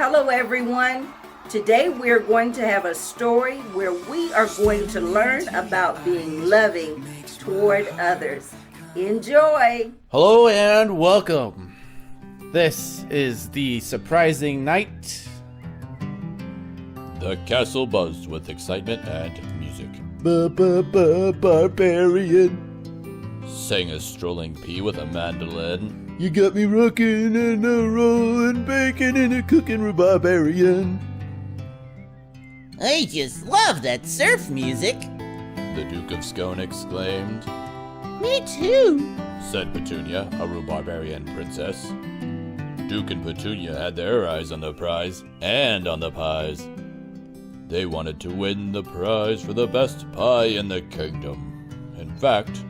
Hello everyone. Today we're going to have a story where we are going to learn about being loving toward others. Enjoy! Hello and welcome. This is the surprising night. The castle buzzed with excitement and music. Barbarian, Sang a strolling pea with a mandolin. you got me rocking and a rolling, baking and a cooking, barbarian. I just love that surf music. The Duke of Scone exclaimed. Me too. Said Petunia, a barbarian princess. Duke and Petunia had their eyes on the prize and on the pies. They wanted to win the prize for the best pie in the kingdom. In fact,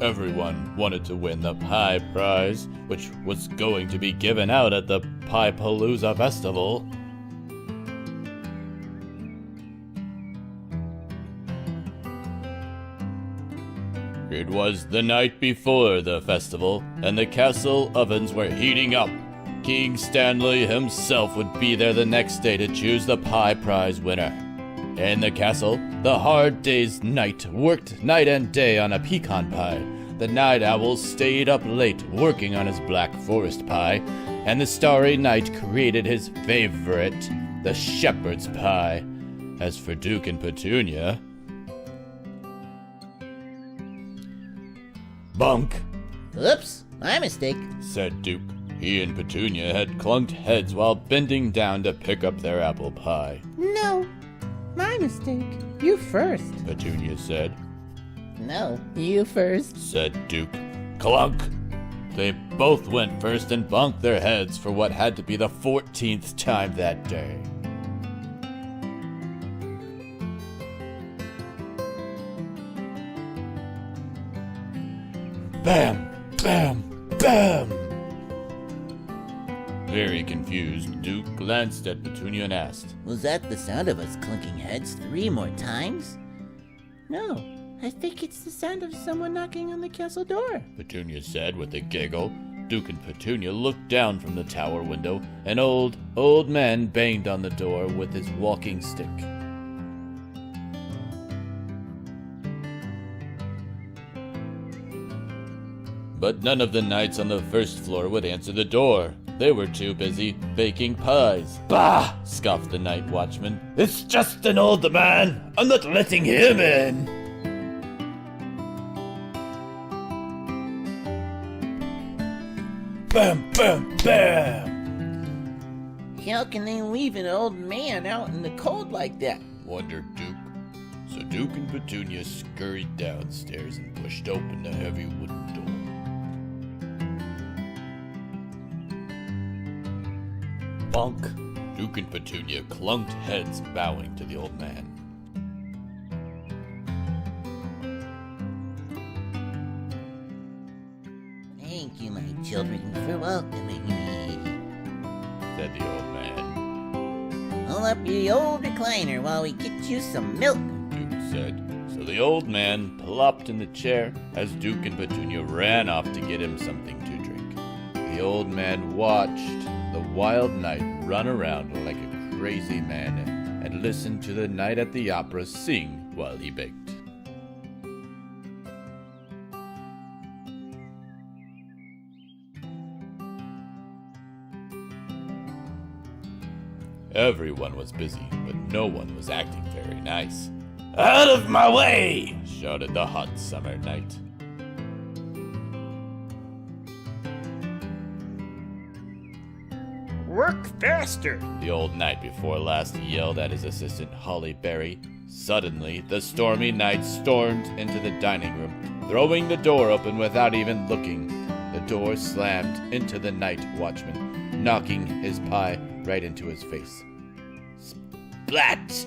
everyone wanted to win the pie prize, which was going to be given out at the Pie Palooza Festival. It was the night before the festival, and the castle ovens were heating up. King Stanley himself would be there the next day to choose the pie prize winner. In the castle, the hard day's knight worked night and day on a pecan pie. The night owl stayed up late working on his black forest pie, and the starry night created his favorite, the shepherd's pie. As for Duke and Petunia... Bunk, Oops, my mistake. said Duke. He and Petunia had clunked heads while bending down to pick up their apple pie. No, my mistake. You first. Petunia said. No, you first. Said Duke. Clunk! They both went first and bonked their heads for what had to be the 14th time that day. Bam! Bam! Bam! Very confused, Duke glanced at Petunia and asked, Was that the sound of us clunking heads 3 more times? No, I think it's the sound of someone knocking on the castle door. Petunia said with a giggle. Duke and Petunia looked down from the tower window. An old man banged on the door with his walking stick. But none of the knights on the first floor would answer the door. They were too busy baking pies. Bah! Scoffed the night watchman. It's just an old man. I'm not letting him in. Bam, bam, bam! How can they leave an old man out in the cold like that? Wondered Duke. So Duke and Petunia scurried downstairs and pushed open the heavy wooden door. Bonk! Duke and Petunia clunked heads, bowing to the old man. Thank you, my children, for welcoming me. Said the old man. Pull up your old recliner while we get you some milk. Duke said. So the old man plopped in the chair as Duke and Petunia ran off to get him something to drink. The old man watched the wild night run around like a crazy man and listened to the Night at the Opera sing while he baked. Everyone was busy, but no one was acting very nice. Out of my way! Shouted the hot summer night. Work faster! The old knight before last yelled at his assistant Holly Berry. Suddenly, the stormy knight stormed into the dining room, throwing the door open without even looking. The door slammed into the night watchman, knocking his pie right into his face. Splat!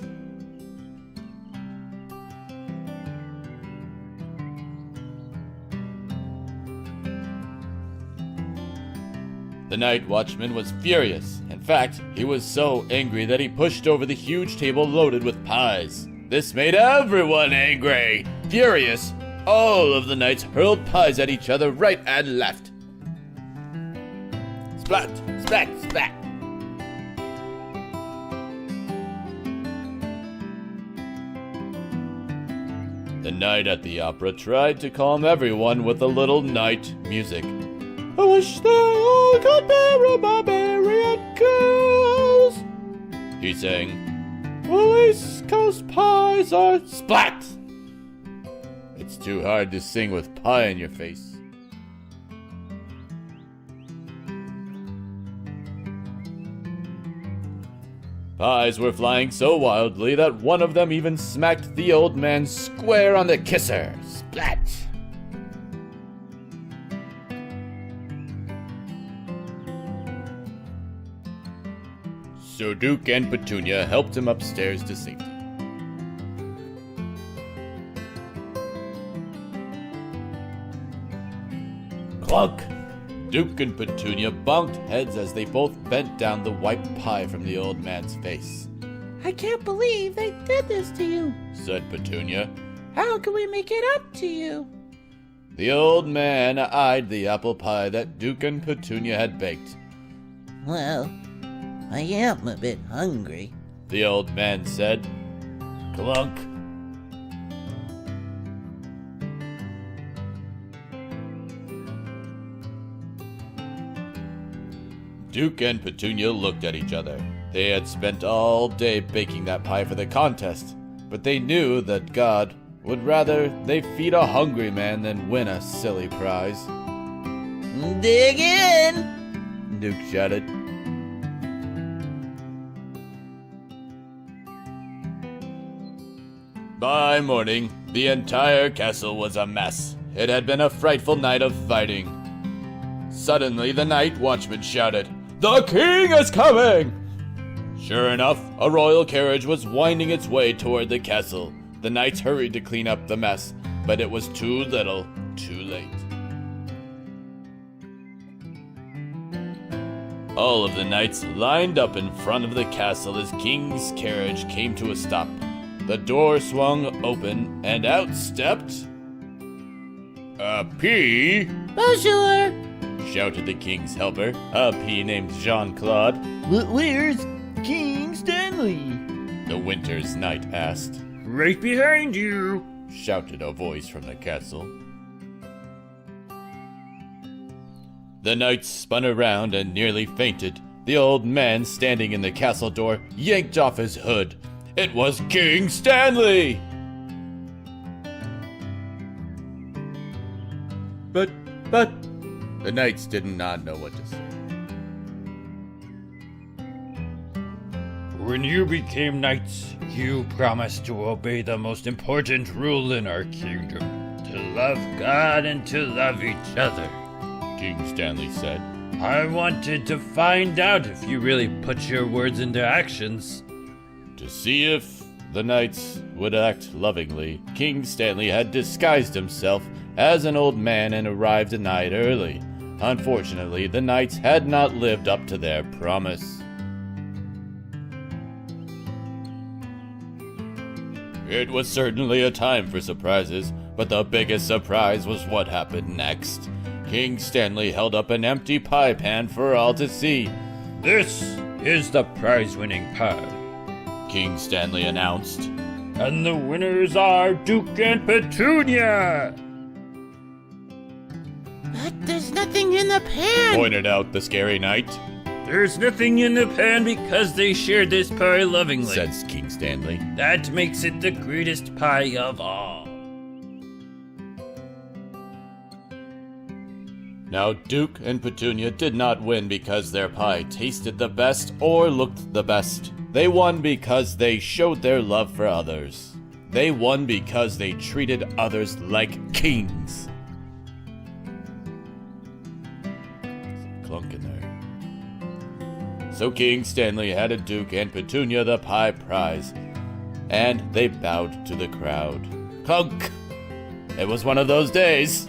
The night watchman was furious. In fact, he was so angry that he pushed over the huge table loaded with pies. This made everyone angry. Furious, all of the knights hurled pies at each other right and left. Splat, splat, splat. night at the opera tried to calm everyone with a little night music. I wish they all could be barbarian girls, he sang. Well, East Coast pies are splat! It's too hard to sing with pie in your face. Pies were flying so wildly that one of them even smacked the old man square on the kisser. Splat! So Duke and Petunia helped him upstairs to safety. Clunk! Duke and Petunia bumped heads as they both bent down to wipe pie from the old man's face. I can't believe they did this to you, said Petunia. How can we make it up to you? The old man eyed the apple pie that Duke and Petunia had baked. Well, I am a bit hungry, the old man said. Clunk! Duke and Petunia looked at each other. They had spent all day baking that pie for the contest, but they knew that God would rather they feed a hungry man than win a silly prize. Dig in, Duke shouted. By morning, the entire castle was a mess. It had been a frightful night of fighting. Suddenly, the night watchman shouted, "The king is coming!" Sure enough, a royal carriage was winding its way toward the castle. The knights hurried to clean up the mess, but it was too little, too late. All of the knights lined up in front of the castle as King's carriage came to a stop. The door swung open, and out stepped a pea. Bonjour! Shouted the king's helper, a pea named Jean-Claude. Where's King Stanley? The winter's knight asked. Right behind you, shouted a voice from the castle. The knight spun around and nearly fainted. The old man standing in the castle door yanked off his hood. It was King Stanley! But, the knights did not know what to say. when you became knights, you promised to obey the most important rule in our kingdom, to love God and to love each other, King Stanley said. I wanted to find out if you really put your words into actions. To see if the knights would act lovingly, King Stanley had disguised himself as an old man and arrived a night early. Unfortunately, the knights had not lived up to their promise. It was certainly a time for surprises, but the biggest surprise was what happened next. King Stanley held up an empty pie pan for all to see. This is the prize-winning pie, King Stanley announced. and the winners are Duke and Petunia! But there's nothing in the pan! Pointed out the scary knight. There's nothing in the pan because they shared this pie lovingly. Said King Stanley. That makes it the greatest pie of all. Now, Duke and Petunia did not win because their pie tasted the best or looked the best. They won because they showed their love for others. They won because they treated others like kings. Clunk in there. So King Stanley handed Duke and Petunia the pie prize, and they bowed to the crowd. Clunk! It was one of those days.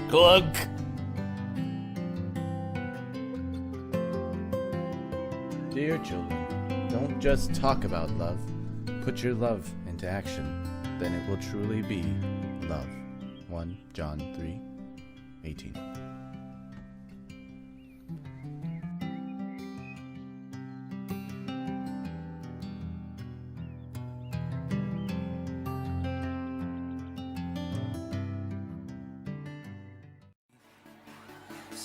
Clunk! Dear children, don't just talk about love. Put your love into action. Then it will truly be love. 1 John 3:18.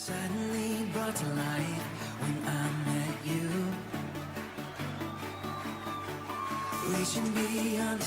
suddenly brought to life when I met you. Reaching beyond